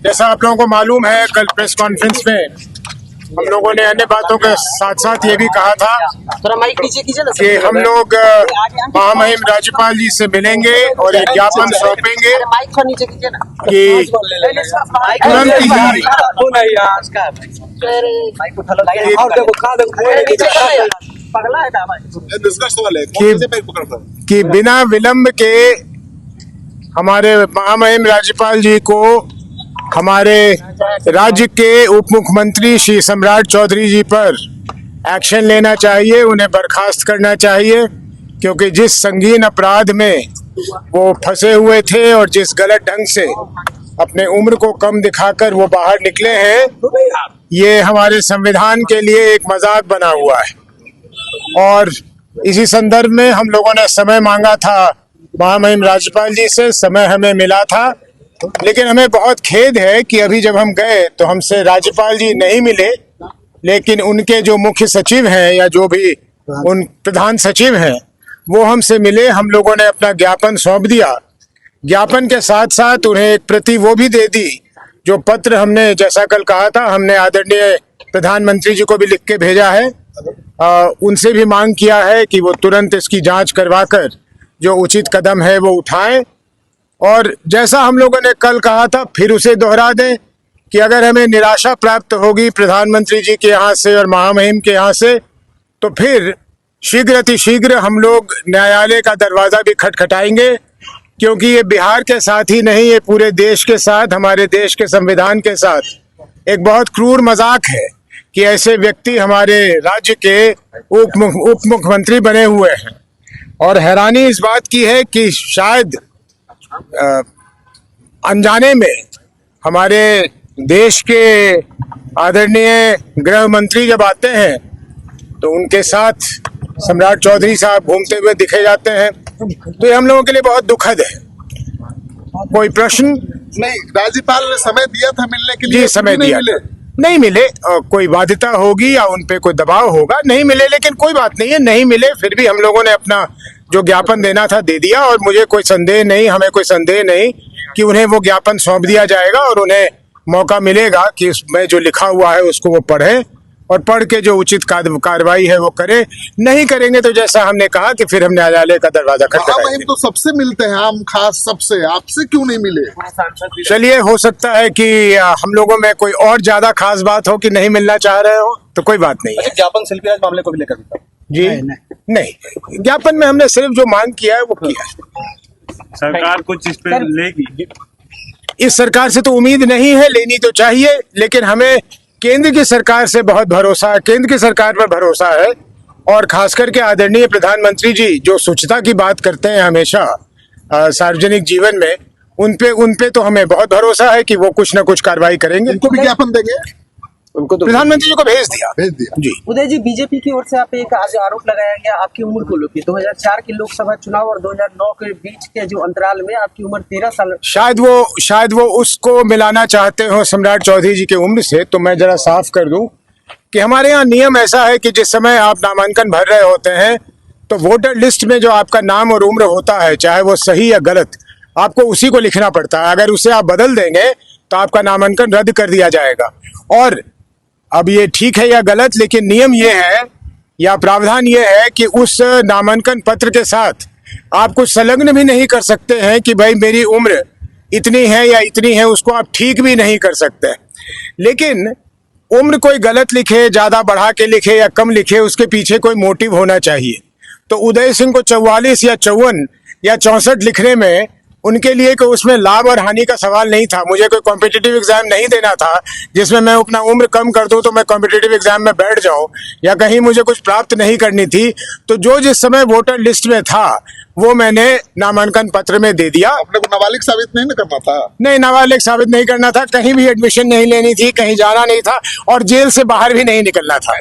जैसा आप लोगों को मालूम है, कल प्रेस कॉन्फ्रेंस में हम लोगों ने अन्य बातों के साथ साथ ये भी कहा था कि हम लोग महामहिम राज्यपाल जी से मिलेंगे और एक ज्ञापन सौंपेंगे कि तुरंत ही कि बिना विलंब के हमारे महामहिम राज्यपाल जी को हमारे राज्य के उप मुख्यमंत्री श्री सम्राट चौधरी जी पर एक्शन लेना चाहिए, उन्हें बर्खास्त करना चाहिए, क्योंकि जिस संगीन अपराध में वो फंसे हुए थे और जिस गलत ढंग से अपने उम्र को कम दिखाकर वो बाहर निकले हैं, ये हमारे संविधान के लिए एक मजाक बना हुआ है। और इसी संदर्भ में हम लोगों ने समय मांगा था महामहिम राज्यपाल जी से, समय हमें मिला था, लेकिन हमें बहुत खेद है कि अभी जब हम गए तो हमसे राज्यपाल जी नहीं मिले, लेकिन उनके जो मुख्य सचिव हैं या जो भी उन प्रधान सचिव हैं वो हमसे मिले। हम लोगों ने अपना ज्ञापन सौंप दिया। ज्ञापन के साथ साथ उन्हें एक प्रति वो भी दे दी जो पत्र हमने, जैसा कल कहा था, हमने आदरणीय प्रधानमंत्री जी को भी लिख के भेजा है। उनसे भी मांग किया है कि वो तुरंत इसकी जांच करवाकर जो उचित कदम है वो उठाएं। और जैसा हम लोगों ने कल कहा था, फिर उसे दोहरा दें कि अगर हमें निराशा प्राप्त होगी प्रधानमंत्री जी के यहाँ से और महामहिम के यहाँ से, तो फिर शीघ्र अतिशीघ्र हम लोग न्यायालय का दरवाजा भी खटखटाएंगे, क्योंकि ये बिहार के साथ ही नहीं, ये पूरे देश के साथ, हमारे देश के संविधान के साथ एक बहुत क्रूर मजाक है कि ऐसे व्यक्ति हमारे राज्य के उप मुख्यमंत्री बने हुए हैं। और हैरानी इस बात की है कि शायद अनजाने में हमारे देश के आदरणीय गृह मंत्री जब आते हैं तो उनके साथ सम्राट चौधरी साहब घूमते हुए दिखे जाते हैं, तो ये हम लोगों के लिए बहुत दुखद है। कोई प्रश्न? नहीं, राज्यपाल ने समय दिया था मिलने के लिए, जी समय दिया, नहीं मिले। कोई बाध्यता होगी या उन पे कोई दबाव होगा, नहीं मिले, लेकिन कोई बात नहीं है, नहीं मिले फिर भी हम लोगों ने अपना जो ज्ञापन देना था दे दिया। और मुझे कोई संदेह नहीं, हमें कोई संदेह नहीं कि उन्हें वो ज्ञापन सौंप दिया जाएगा और उन्हें मौका मिलेगा कि उसमें जो लिखा हुआ है उसको वो पढ़े और पढ़ के जो उचित कार्रवाई है वो करे। नहीं करेंगे तो जैसा हमने कहा कि फिर हम न्यायालय का दरवाजा खटखटाएंगे। तो सबसे मिलते हैं, हम खास सबसे, आपसे क्यों नहीं मिले? चलिए, हो सकता है कि हम लोगों में कोई और ज्यादा खास बात हो कि नहीं मिलना चाह रहे हो, तो कोई बात नहीं है। ज्ञापन शिल्पीराज मामले को भी लेकर जी नहीं, ज्ञापन में हमने सिर्फ जो मांग किया है वो किया है। सरकार कुछ इस पे लेगी? इस सरकार से तो उम्मीद नहीं है, लेनी तो चाहिए, लेकिन हमें केंद्र की सरकार से बहुत भरोसा है, केंद्र की सरकार पर भरोसा है। और खास करके आदरणीय प्रधानमंत्री जी जो स्वच्छता की बात करते हैं हमेशा सार्वजनिक जीवन में, उन पे तो हमें बहुत भरोसा है कि वो कुछ ना कुछ कार्रवाई करेंगे। उनको भी ज्ञापन देंगे? उनको तो प्रधानमंत्री जी को भेज दिया जी। उदय जी, बीजेपी की ओर से आप एक आज आरोप लगाया गया आपकी उम्र को लेकर। 2004 के लोकसभा चुनाव और 2009 के बीच के जो अंतराल में आपकी उम्र 13 साल। शायद वो उसको मिलाना चाहते हो सम्राट चौधरी जी की उम्र से। तो मैं जरा साफ कर दूं कि हमारे यहाँ नियम ऐसा है कि जिस समय आप नामांकन भर रहे होते हैं तो वोटर लिस्ट में जो आपका नाम और उम्र होता है, चाहे वो सही या गलत, आपको उसी को लिखना पड़ता है। अगर उसे आप बदल देंगे तो आपका नामांकन रद्द कर दिया जाएगा। और अब ये ठीक है या गलत, लेकिन नियम ये है या प्रावधान ये है कि उस नामांकन पत्र के साथ आप कुछ संलग्न भी नहीं कर सकते हैं कि भाई मेरी उम्र इतनी है या इतनी है, उसको आप ठीक भी नहीं कर सकते। लेकिन उम्र कोई गलत लिखे, ज्यादा बढ़ा के लिखे या कम लिखे, उसके पीछे कोई मोटिव होना चाहिए। तो उदय सिंह को 44 या 54 या 64 लिखने में उनके लिए कोई उसमें लाभ और हानि का सवाल नहीं था। मुझे कोई कॉम्पिटिटिव एग्जाम नहीं देना था जिसमें मैं अपना उम्र कम कर दूं तो मैं कॉम्पिटिटिव एग्जाम में बैठ जाऊं, या कहीं मुझे कुछ प्राप्त नहीं करनी थी। तो जो जिस समय वोटर लिस्ट में था वो मैंने नामांकन पत्र में दे दिया। अपने को नाबालिग साबित नहीं करना था? नहीं, नाबालिग साबित नहीं करना था, कहीं भी एडमिशन नहीं लेनी थी, कहीं जाना नहीं था और जेल से बाहर भी नहीं निकलना था।